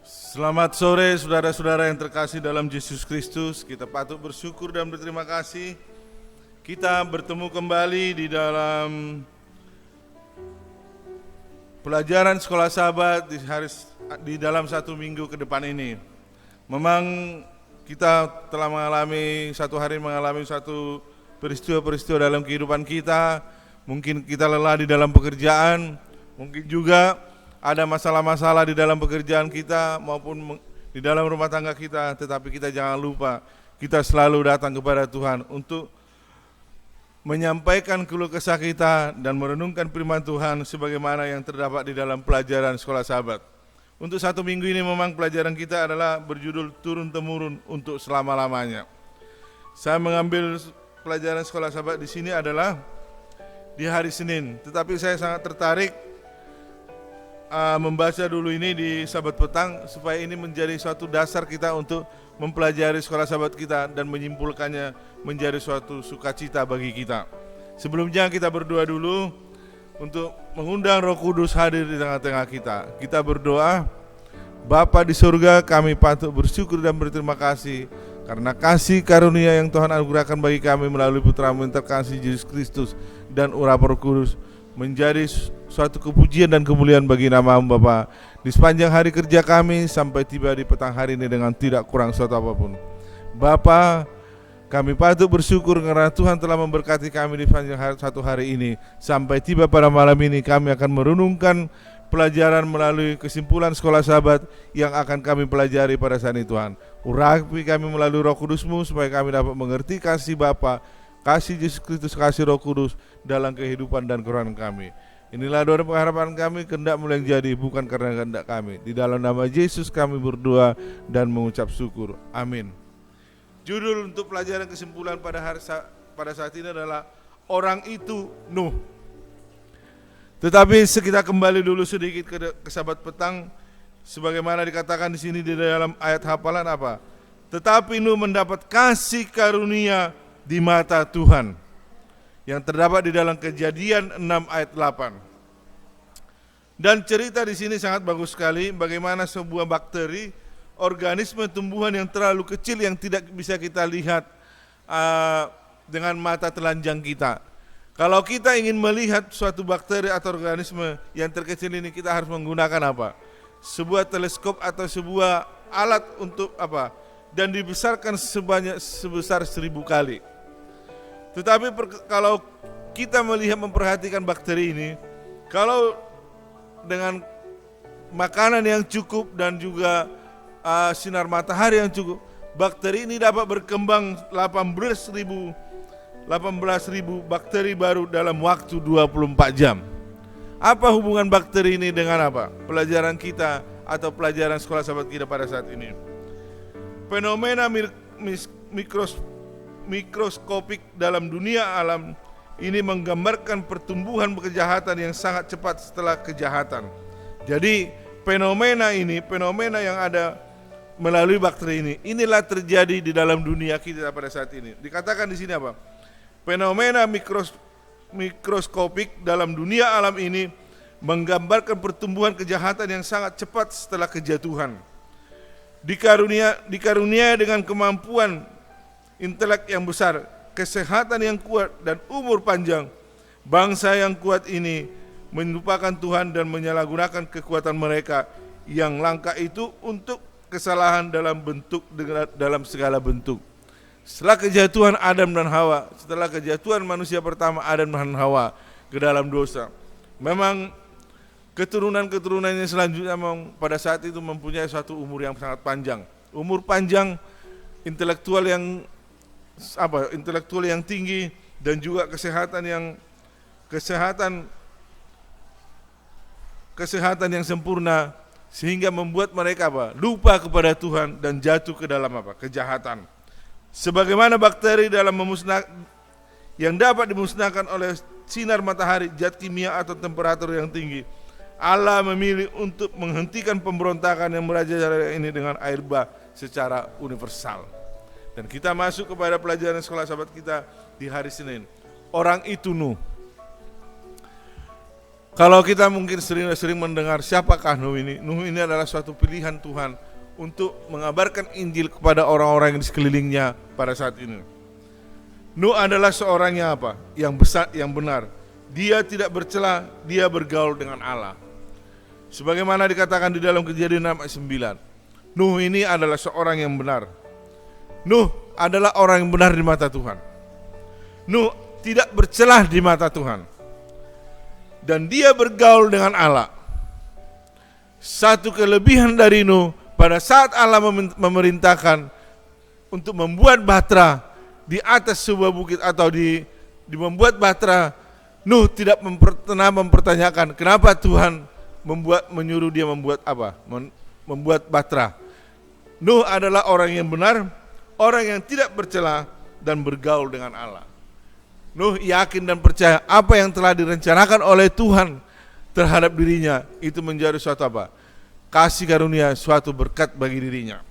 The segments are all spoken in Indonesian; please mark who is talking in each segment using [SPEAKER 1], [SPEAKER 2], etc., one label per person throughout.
[SPEAKER 1] Selamat sore saudara-saudara yang terkasih dalam Yesus Kristus. Kita patut bersyukur dan berterima kasih. Kita bertemu kembali di dalam pelajaran sekolah sahabat di dalam satu minggu ke depan ini. Memang kita telah mengalami satu peristiwa-peristiwa dalam kehidupan kita. Mungkin kita lelah di dalam pekerjaan, mungkin juga ada masalah-masalah di dalam pekerjaan kita maupun di dalam rumah tangga kita, tetapi kita jangan lupa kita selalu datang kepada Tuhan untuk menyampaikan keluh kesah kita dan merenungkan firman Tuhan sebagaimana yang terdapat di dalam pelajaran sekolah sahabat. Untuk satu minggu ini memang pelajaran kita adalah berjudul turun-temurun untuk selama-lamanya. Saya mengambil pelajaran sekolah sahabat di sini adalah di hari Senin, tetapi saya sangat tertarik membaca dulu ini di Sabat petang supaya ini menjadi suatu dasar kita untuk mempelajari sekolah sahabat kita dan menyimpulkannya menjadi suatu sukacita bagi kita. Sebelumnya kita berdoa dulu untuk mengundang Roh Kudus hadir di tengah-tengah kita. Kita berdoa. Bapa di surga, kami patut bersyukur dan berterima kasih karena kasih karunia yang Tuhan anugerahkan bagi kami melalui Putra-Mu yang terkasih Yesus Kristus dan urap Roh Kudus menjadi suatu kepujian dan kemuliaan bagi nama-Mu Bapa di sepanjang hari kerja kami sampai tiba di petang hari ini dengan tidak kurang suatu apapun. Bapa, kami patut bersyukur karena Tuhan telah memberkati kami di sepanjang satu hari ini. Sampai tiba pada malam ini kami akan merenungkan pelajaran melalui kesimpulan sekolah sahabat yang akan kami pelajari pada saat ini Tuhan. Urapi kami melalui Roh Kudus-Mu supaya kami dapat mengerti kasih Bapa, kasih Yesus Kristus, kasih Roh Kudus dalam kehidupan dan kerohanian kami. Inilah doa dan pengharapan kami, kehendak-Mu yang jadi, bukan karena kehendak kami. Di dalam nama Yesus kami berdoa dan mengucap syukur. Amin. Judul untuk pelajaran kesimpulan pada saat ini adalah orang itu Nuh. Tetapi kita kembali dulu sedikit ke Sabat petang, sebagaimana dikatakan di sini di dalam ayat hafalan apa? Tetapi Nuh mendapat kasih karunia di mata Tuhan yang terdapat di dalam Kejadian 6 ayat 8. Dan cerita di sini sangat bagus sekali bagaimana sebuah bakteri, organisme tumbuhan yang terlalu kecil yang tidak bisa kita lihat dengan mata telanjang kita. Kalau kita ingin melihat suatu bakteri atau organisme yang terkecil ini, kita harus menggunakan apa? Sebuah teleskop atau sebuah alat untuk apa? Dan dibesarkan sebesar 1000 kali. Tetapi kalau kita memperhatikan bakteri ini, kalau dengan makanan yang cukup dan juga sinar matahari yang cukup, bakteri ini dapat berkembang 18.000 bakteri baru dalam waktu 24 jam. Apa hubungan bakteri ini dengan apa? Pelajaran kita atau pelajaran sekolah sahabat kita pada saat ini. Fenomena mikroskopik dalam dunia alam ini menggambarkan pertumbuhan kejahatan yang sangat cepat setelah kejahatan. Jadi fenomena yang ada melalui bakteri ini, inilah terjadi di dalam dunia kita pada saat ini. Dikatakan di sini apa? Fenomena mikroskopik dalam dunia alam ini menggambarkan pertumbuhan kejahatan yang sangat cepat setelah kejatuhan. Dikarunia dengan kemampuan intelek yang besar, kesehatan yang kuat dan umur panjang, bangsa yang kuat ini melupakan Tuhan dan menyalahgunakan kekuatan mereka yang langka itu untuk kesalahan dalam segala bentuk. Setelah kejatuhan Adam dan Hawa, setelah kejatuhan manusia pertama Adam dan Hawa ke dalam dosa, memang keturunan-keturunannya selanjutnya pada saat itu mempunyai suatu umur yang sangat panjang. Umur panjang, intelektual yang tinggi dan juga kesehatan yang sempurna sehingga membuat mereka lupa kepada Tuhan dan jatuh ke dalam kejahatan. Sebagaimana bakteri yang dapat dimusnahkan oleh sinar matahari, zat kimia atau temperatur yang tinggi, Allah memilih untuk menghentikan pemberontakan yang merajalela ini dengan air bah secara universal. Dan kita masuk kepada pelajaran sekolah sahabat kita di hari Senin. Orang itu Nuh. Kalau kita mungkin sering mendengar siapakah Nuh ini? Nuh ini adalah suatu pilihan Tuhan untuk mengabarkan Injil kepada orang-orang yang di sekelilingnya pada saat ini. Nuh adalah seorang yang apa? Yang besar, yang benar. Dia tidak bercela, dia bergaul dengan Allah. Sebagaimana dikatakan di dalam Kejadian 6 ayat 9. Nuh ini adalah seorang yang benar. Nuh adalah orang yang benar di mata Tuhan. Nuh tidak bercelah di mata Tuhan. Dan dia bergaul dengan Allah. Satu kelebihan dari Nuh, pada saat Allah memerintahkan untuk membuat bahtera di atas sebuah bukit atau di membuat bahtera, Nuh tidak pernah mempertanyakan kenapa Tuhan menyuruh dia membuat apa? Membuat bahtera. Nuh adalah orang yang benar, orang yang tidak bercela dan bergaul dengan Allah. Nuh yakin dan percaya apa yang telah direncanakan oleh Tuhan terhadap dirinya itu menjadi suatu apa? Kasih karunia, suatu berkat bagi dirinya.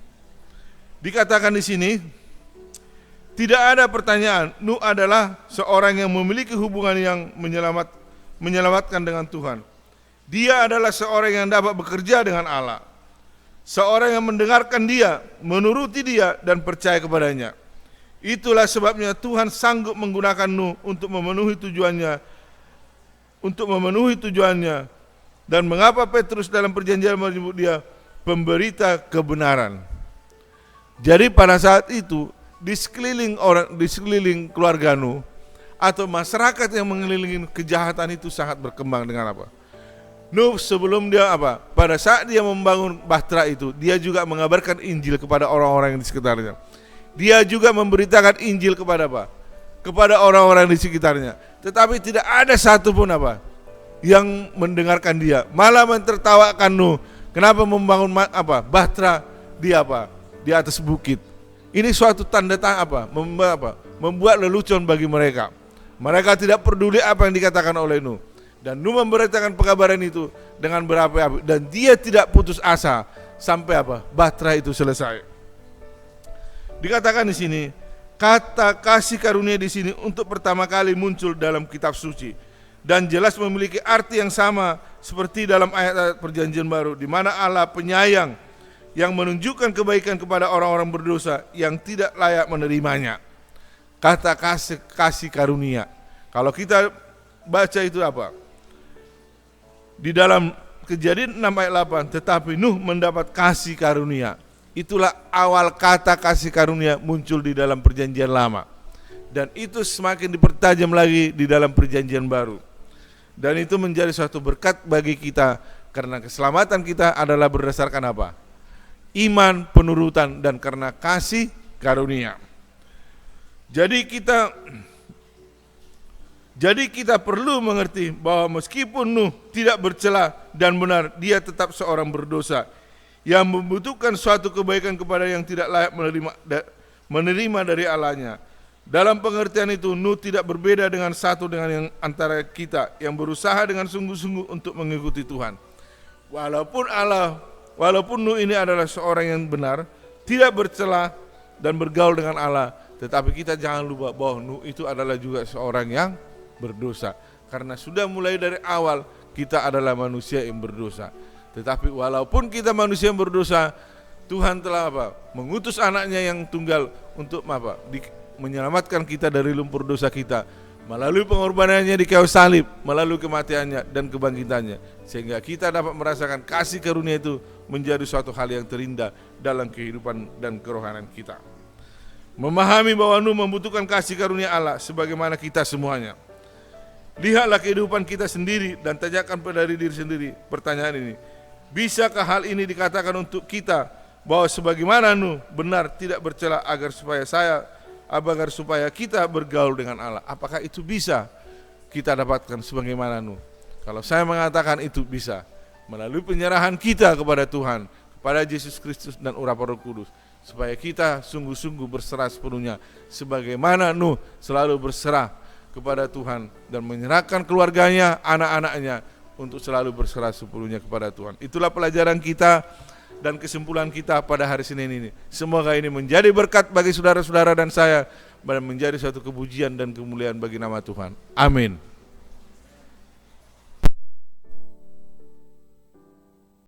[SPEAKER 1] Dikatakan di sini, tidak ada pertanyaan, Nuh adalah seorang yang memiliki hubungan yang menyelamatkan dengan Tuhan. Dia adalah seorang yang dapat bekerja dengan Allah. Seorang yang mendengarkan dia, menuruti dia dan percaya kepadanya. Itulah sebabnya Tuhan sanggup menggunakan Nuh untuk memenuhi tujuannya. Dan mengapa Petrus dalam perjanjian menyebut dia pemberita kebenaran. Jadi pada saat itu di sekeliling keluarga Nuh atau masyarakat yang mengelilingi kejahatan itu sangat berkembang dengan apa? Nuh sebelum dia apa? Pada saat dia membangun bahtera itu, dia juga mengabarkan Injil kepada orang-orang yang di sekitarnya. Dia juga memberitakan Injil kepada apa? Kepada orang-orang di sekitarnya. Tetapi tidak ada satupun apa? Yang mendengarkan dia. Malah mentertawakan Nuh. Kenapa membangun apa? Bahtera di apa? Di atas bukit. Ini suatu tanda apa? Membuat lelucon bagi mereka. Mereka tidak peduli apa yang dikatakan oleh Nuh. Dan Nuh memberitakan pengabaran itu dengan berapi-api. Dan dia tidak putus asa sampai apa? Bahtera itu selesai. Dikatakan di sini, kata kasih karunia di sini untuk pertama kali muncul dalam kitab suci dan jelas memiliki arti yang sama seperti dalam ayat-ayat perjanjian baru di mana Allah penyayang yang menunjukkan kebaikan kepada orang-orang berdosa yang tidak layak menerimanya. Kata kasih karunia. Kalau kita baca itu apa? Di dalam Kejadian 6 ayat 8, tetapi Nuh mendapat kasih karunia. Itulah awal kata kasih karunia muncul di dalam perjanjian lama. Dan itu semakin dipertajam lagi di dalam perjanjian baru. Dan itu menjadi suatu berkat bagi kita. Karena keselamatan kita adalah berdasarkan apa? Iman, penurutan, dan karena kasih karunia. Jadi kita perlu mengerti bahwa meskipun Nuh tidak bercela dan benar, dia tetap seorang berdosa yang membutuhkan suatu kebaikan kepada yang tidak layak menerima dari Allahnya. Dalam pengertian itu, Nuh tidak berbeda dengan yang antara kita yang berusaha dengan sungguh-sungguh untuk mengikuti Tuhan. Walaupun Nuh ini adalah seorang yang benar, tidak bercela dan bergaul dengan Allah, tetapi kita jangan lupa bahwa Nuh itu adalah juga seorang yang berdosa. Karena sudah mulai dari awal kita adalah manusia yang berdosa. Tetapi walaupun kita manusia yang berdosa, Tuhan telah apa? Mengutus anaknya yang tunggal untuk apa? Menyelamatkan kita dari lumpur dosa kita melalui pengorbanannya di kayu salib, melalui kematiannya dan kebangkitannya, sehingga kita dapat merasakan kasih karunia itu menjadi suatu hal yang terindah dalam kehidupan dan kerohanian kita. Memahami bahwa Nuh membutuhkan kasih karunia Allah sebagaimana kita semuanya. Lihatlah kehidupan kita sendiri dan tanyakan pada diri sendiri pertanyaan ini. Bisakah hal ini dikatakan untuk kita bahwa sebagaimana Nuh benar tidak bercela agar supaya kita bergaul dengan Allah? Apakah itu bisa kita dapatkan sebagaimana Nuh? Kalau saya mengatakan itu bisa melalui penyerahan kita kepada Tuhan, kepada Yesus Kristus dan urapan Roh Kudus, supaya kita sungguh-sungguh berserah sepenuhnya sebagaimana Nuh selalu berserah kepada Tuhan dan menyerahkan keluarganya, anak-anaknya untuk selalu berserah sepenuhnya kepada Tuhan. Itulah pelajaran kita dan kesimpulan kita pada hari Senin ini. Semoga ini menjadi berkat bagi saudara-saudara dan saya dan menjadi suatu kepujian dan kemuliaan bagi nama Tuhan. Amin.